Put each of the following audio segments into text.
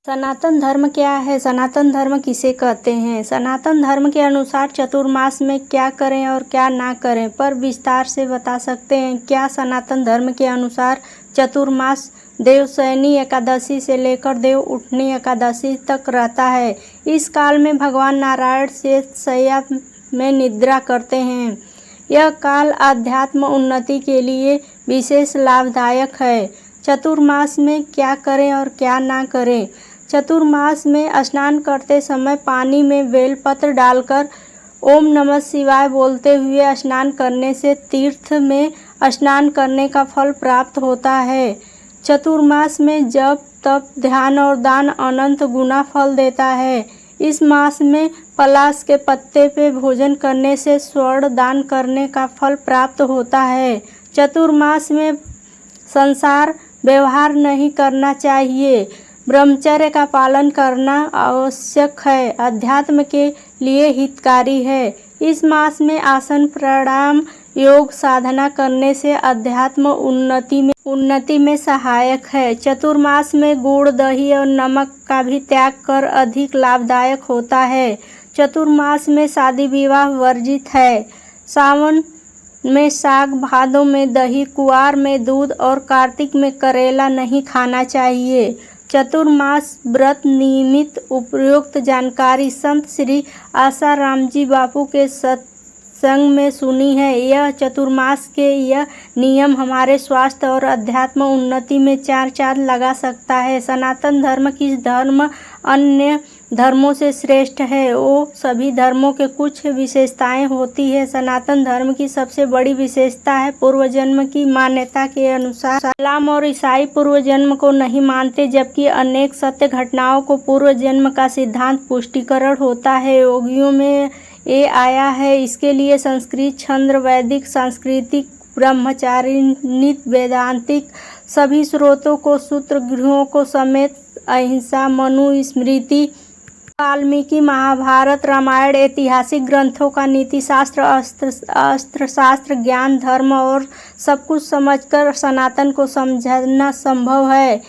सनातन धर्म क्या है? सनातन धर्म किसे कहते हैं? सनातन धर्म के अनुसार चतुर्मास में क्या करें और क्या ना करें पर विस्तार से बता सकते हैं क्या? सनातन धर्म के अनुसार चतुर्मास देवशयनी एकादशी से लेकर देव उठनी एकादशी तक रहता है। इस काल में भगवान नारायण शेष शैया में निद्रा करते हैं। यह काल आध्यात्म उन्नति के लिए विशेष लाभदायक है। चतुर्मास में क्या करें और क्या ना करें? चतुर्मास में स्नान करते समय पानी में बेलपत्र डालकर ओम नमः शिवाय बोलते हुए स्नान करने से तीर्थ में स्नान करने का फल प्राप्त होता है। चतुर्मास में जप, तप, ध्यान और दान अनंत गुना फल देता है। इस मास में पलाश के पत्ते पे भोजन करने से स्वर्ण दान करने का फल प्राप्त होता है। चतुर्मास में संसार व्यवहार नहीं करना चाहिए। ब्रह्मचर्य का पालन करना आवश्यक है। अध्यात्म के लिए हितकारी है। इस मास में आसन, प्राणायाम, योग साधना करने से अध्यात्म उन्नति में सहायक है। चतुर्मास में गुड़, दही और नमक का भी त्याग कर अधिक लाभदायक होता है। चतुर्मास में शादी विवाह वर्जित है। सावन में साग, भादों में दही, कुआर में दूध और कार्तिक में करेला नहीं खाना चाहिए। चतुर्मास व्रत निमित्त उपयुक्त जानकारी संत श्री आसाराम जी बापू के सत्संग में सुनी है। यह चतुर्मास के यह नियम हमारे स्वास्थ्य और अध्यात्म उन्नति में चार चांद लगा सकता है। सनातन धर्म किस धर्म अन्य धर्मों से श्रेष्ठ है? वो सभी धर्मों के कुछ विशेषताएं होती है। सनातन धर्म की सबसे बड़ी विशेषता है पूर्व जन्म की मान्यता के अनुसार इस्लाम और ईसाई पूर्व जन्म को नहीं मानते, जबकि अनेक सत्य घटनाओं को पूर्व जन्म का सिद्धांत पुष्टिकरण होता है। योगियों में ये आया है। इसके लिए संस्कृत, छंद, वैदिक, सांस्कृतिक, ब्रह्मचारिणिक, वेदांतिक सभी स्रोतों को, सूत्र गृहों को समेत अहिंसा, मनु स्मृति, वाल्मीकि, महाभारत, रामायण, ऐतिहासिक ग्रंथों का नीति शास्त्र, अस्त्र शास्त्र, ज्ञान, धर्म और सब कुछ समझकर सनातन को समझना संभव है।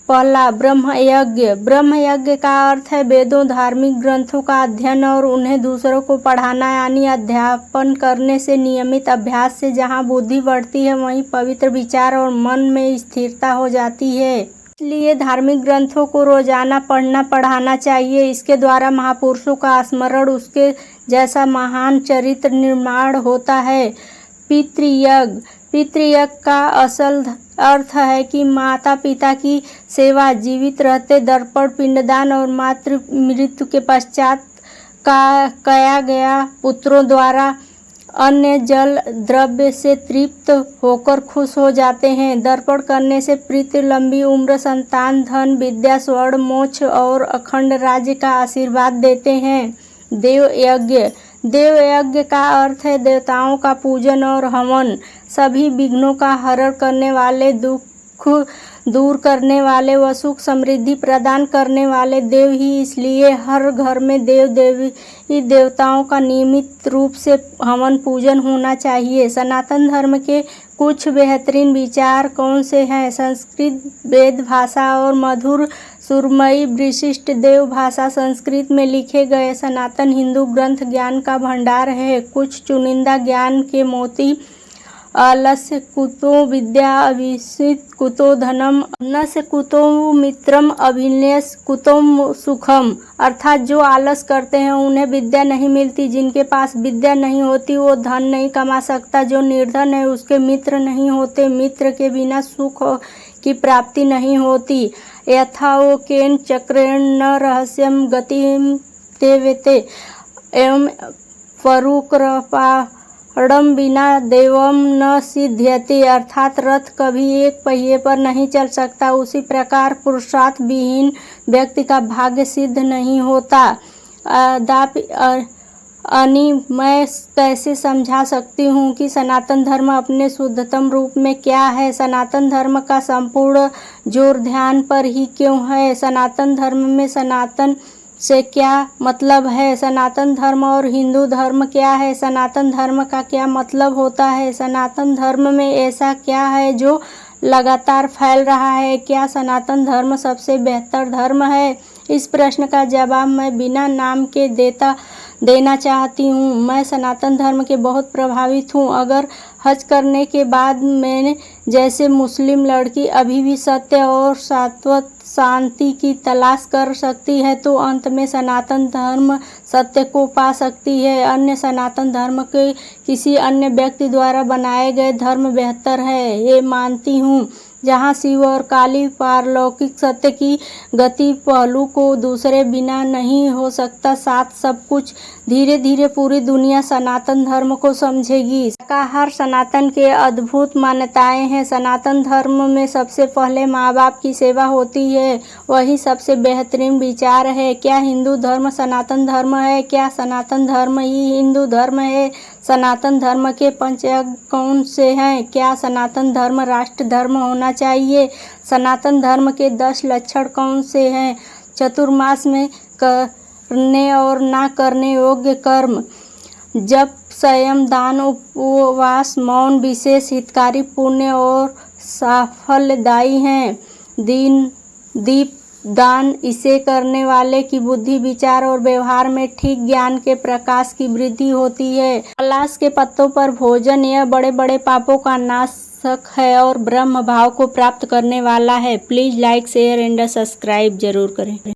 पहला, ब्रह्म यज्ञ। ब्रह्म यज्ञ का अर्थ है वेदों, धार्मिक ग्रंथों का अध्ययन और उन्हें दूसरों को पढ़ाना, यानी अध्यापन करने से नियमित अभ्यास से जहाँ बुद्धि बढ़ती है वहीं पवित्र विचार और मन में स्थिरता हो जाती है। इसलिए धार्मिक ग्रंथों को रोजाना पढ़ना पढ़ाना चाहिए। इसके द्वारा महापुरुषों का स्मरण, उसके जैसा महान चरित्र निर्माण होता है। पितृयज्ञ। पितृयज्ञ का असल अर्थ है कि माता पिता की सेवा, जीवित रहते दर्पण पिंडदान और मातृ मृत्यु के पश्चात का कया गया पुत्रों द्वारा अन्य जल द्रव्य से तृप्त होकर खुश हो जाते हैं। दर्पण करने से प्रीति, लंबी उम्र, संतान, धन, विद्या, स्वर्ण, मोक्ष और अखंड राज्य का आशीर्वाद देते हैं। देव यज्ञ। देव यज्ञ का अर्थ है देवताओं का पूजन और हवन। सभी विघ्नों का हरण करने वाले, दुख दूर करने वाले व सुख समृद्धि प्रदान करने वाले देव ही, इसलिए हर घर में देव देवी देवताओं का नियमित रूप से हवन पूजन होना चाहिए। सनातन धर्म के कुछ बेहतरीन विचार कौन से हैं? संस्कृत वेद भाषा और मधुर सुरमयी विशिष्ट देव भाषा संस्कृत में लिखे गए सनातन हिंदू ग्रंथ ज्ञान का भंडार है। कुछ चुनिंदा ज्ञान के मोती अलस्य कुतो विद्या अभिषित कुतो धनम अन्नस्य कुतो मित्रम अभिनयस कुतो सुखम, अर्थात जो आलस करते हैं उन्हें विद्या नहीं मिलती, जिनके पास विद्या नहीं होती वो धन नहीं कमा सकता, जो निर्धन है उसके मित्र नहीं होते, मित्र के बिना सुख की प्राप्ति नहीं होती। यथा वो केन चक्रेण न रहस्यम गतिम देवते एवं परुकृपा ड़म बिना देवम न सिद्ध्यति, अर्थात रथ कभी एक पहिए पर नहीं चल सकता, उसी प्रकार पुरुषार्थ विहीन व्यक्ति का भाग्य सिद्ध नहीं होता। मैं कैसे समझा सकती हूँ कि सनातन धर्म अपने शुद्धतम रूप में क्या है? सनातन धर्म का संपूर्ण जोर ध्यान पर ही क्यों है? सनातन धर्म में सनातन से क्या मतलब है? सनातन धर्म और हिंदू धर्म क्या है? सनातन धर्म का क्या मतलब होता है? सनातन धर्म में ऐसा क्या है जो लगातार फैल रहा है। क्या सनातन धर्म सबसे बेहतर धर्म है? इस प्रश्न का जवाब मैं बिना नाम के देना चाहती हूँ। मैं सनातन धर्म के बहुत प्रभावित हूँ। अगर हज करने के बाद मैंने जैसे मुस्लिम लड़की अभी भी सत्य और शाश्वत शांति की तलाश कर सकती है तो अंत में सनातन धर्म सत्य को पा सकती है। अन्य सनातन धर्म के किसी अन्य व्यक्ति द्वारा बनाए गए धर्म बेहतर है, ये मानती हूँ। जहाँ शिव और काली पारलौकिक सत्य की गति पहलू को दूसरे बिना नहीं हो सकता। साथ सब कुछ धीरे धीरे पूरी दुनिया सनातन धर्म को समझेगी। शाकाहार सनातन के अद्भुत मान्यताएं हैं। सनातन धर्म में सबसे पहले माँ बाप की सेवा होती है, वही सबसे बेहतरीन विचार है। क्या हिंदू धर्म सनातन धर्म है? क्या सनातन धर्म ही हिंदू धर्म है? सनातन धर्म के पंचांग कौन से हैं? क्या सनातन धर्म राष्ट्र धर्म होना चाहिए? सनातन धर्म के 10 लक्षण कौन से हैं? चतुर्मास में करने और ना करने योग्य कर्म, जप, संयम, दान, उपवास, मौन विशेष हितकारी, पुण्य और साफल्यदायी हैं। दीप दान, इसे करने वाले की बुद्धि, विचार और व्यवहार में ठीक ज्ञान के प्रकाश की वृद्धि होती है। पलाश के पत्तों पर भोजन, यह बड़े बड़े पापों का नाशक है और ब्रह्म भाव को प्राप्त करने वाला है। Please like, share and subscribe जरूर करें।